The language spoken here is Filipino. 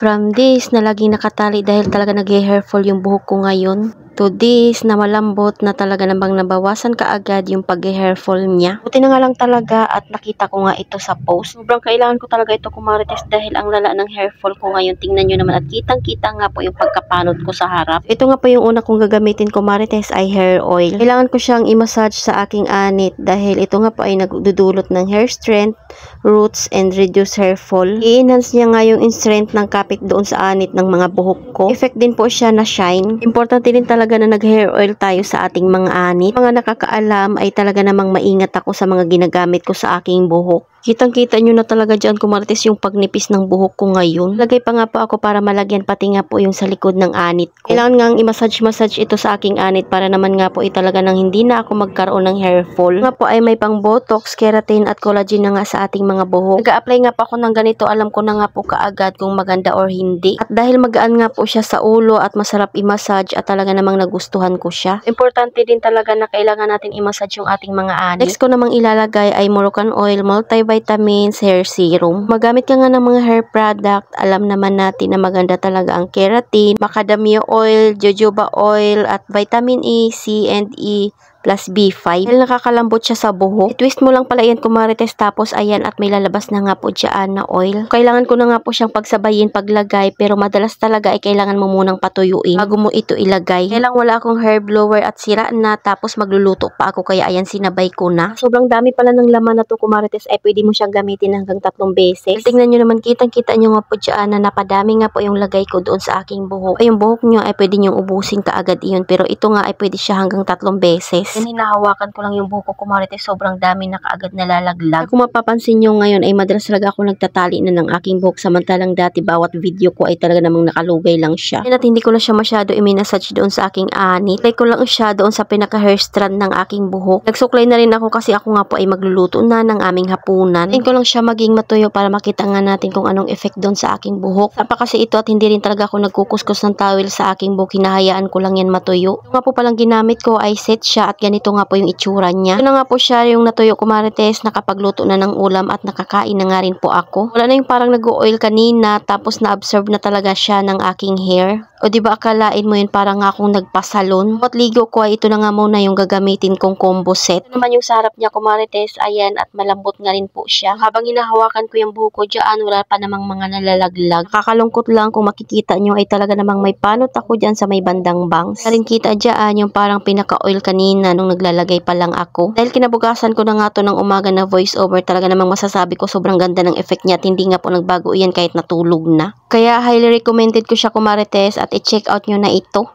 From this na laging nakatali dahil talaga nag-hair fall yung buhok ko ngayon, to this na malambot na talaga namang nabawasan kaagad yung pag-hair fall niya. Buti na nga lang talaga at nakita ko nga ito sa post. Sobrang kailangan ko talaga ito kumarites dahil ang lala ng hair fall ko ngayon. Tingnan nyo naman at kitang-kita nga po yung pagkapanot ko sa harap. Ito nga po yung una kong gagamitin kumarites ay hair oil. Kailangan ko siyang i-massage sa aking anit dahil ito nga po ay nagdudulot ng hair strength, roots, and reduce hair fall. I-enhance niya nga yung strength ng kapit doon sa anit ng mga buhok ko. Effect din po siya na shine. Importante din talaga na nag-hair oil tayo sa ating mga anit. Mga nakakaalam ay talaga namang maingat ako sa mga ginagamit ko sa aking buhok. Kitang-kita nyo na talaga dyan kumarites yung pagnipis ng buhok ko ngayon. Lagay pa nga po ako para malagyan pati nga po yung sa likod ng anit ko. Kailangan nga i-massage ito sa aking anit para naman nga po talaga nang hindi na ako magkaroon ng hair fall. Nga po ay may pang botox, keratin at collagen na nga sa ating mga buhok. Nag-a-apply nga po ako ng ganito, alam ko na nga po kaagad kung maganda or hindi. At dahil magaan nga po siya sa ulo at masarap i-massage at talaga namang nagustuhan ko siya. Importante din talaga na kailangan natin i-massage yung ating mga anit. Next ko namang ilalagay ay Moroccan oil, multivitamins, hair serum. Magamit ka nga ng mga hair product, alam naman natin na maganda talaga ang keratin, macadamia oil, jojoba oil, at vitamin E, C, and E plus B5. Dahil nakakalambot siya sa buhok. I-twist mo lang pala yan kumarites tapos ayan at may lalabas na nga po dyan na oil. Kailangan ko na nga po siyang pagsabayin paglagay pero madalas talaga ay kailangan mo munang patuyuin bago mo ito ilagay. Kailang wala akong hair blower at sira na tapos magluluto pa ako kaya ayan sinabay ko na. Sobrang dami pala ng laman na to kumarites ay pwede mo siyang gamitin hanggang 3 beses. Tingnan nyo naman kitang-kita nyo nga po dyan na napadami nga po yung lagay ko doon sa aking buhok. Ay yung buhok nyo ay pwede nyo ubusin kaagad iyon pero ito nga ay pwede siya hanggang 3 beses. Yan, hinahawakan ko lang yung buhok ko kumarites, sobrang dami na kaagad nalalaglag. Kung mapapansin nyo ngayon ay madalas talaga ako nagtatali na ng aking buhok samantalang dati bawat video ko ay talaga namang nakalugay lang siya. At hindi ko na siya masyado i-massage doon sa aking anit. Like ko lang siya doon sa pinaka hair strand ng aking buhok. Nagsuklay na rin ako kasi ako nga po ay magluluto na ng aming hapunan. Hindi ko lang siya maging matuyo para makita nga natin kung anong effect doon sa aking buhok. Sapa kasi ito at hindi rin talaga ako nagkukuskus ng towel sa aking buhok. Hinahayaan ko lang yan matuyo. Ito nga po palang ginamit ko ay set siya at ganito nga po yung itsura niya. Ito na nga po siya yung natuyo kumarites, nakapagluto na ng ulam at nakakain na nga rin po ako. Wala na yung parang nag-oil kanina tapos na-absorb na talaga siya ng aking hair. O diba akalain mo yun parang nga akong nagpasalon. At ligo ko ay ito na nga muna yung gagamitin kong combo set. Ito naman yung sarap niya kumarites, ayan at malambot nga rin po siya. Habang hinahawakan ko yung buhok ko dyan, wala pa namang mga nalalaglag. Nakakalungkot lang kung makikita nyo ay talaga namang may panot ako dyan sa may bandang bangs. Rin kita dyan yung parang pinaka-oil kanina nung naglalagay pa lang ako. Dahil kinabukasan ko na nga to ng umaga na voice over, talaga namang masasabi ko sobrang ganda ng effect niya at hindi nga po nagbago yan kahit natulog na. Kaya highly recommended ko siya kumarites at i-check out nyo na ito.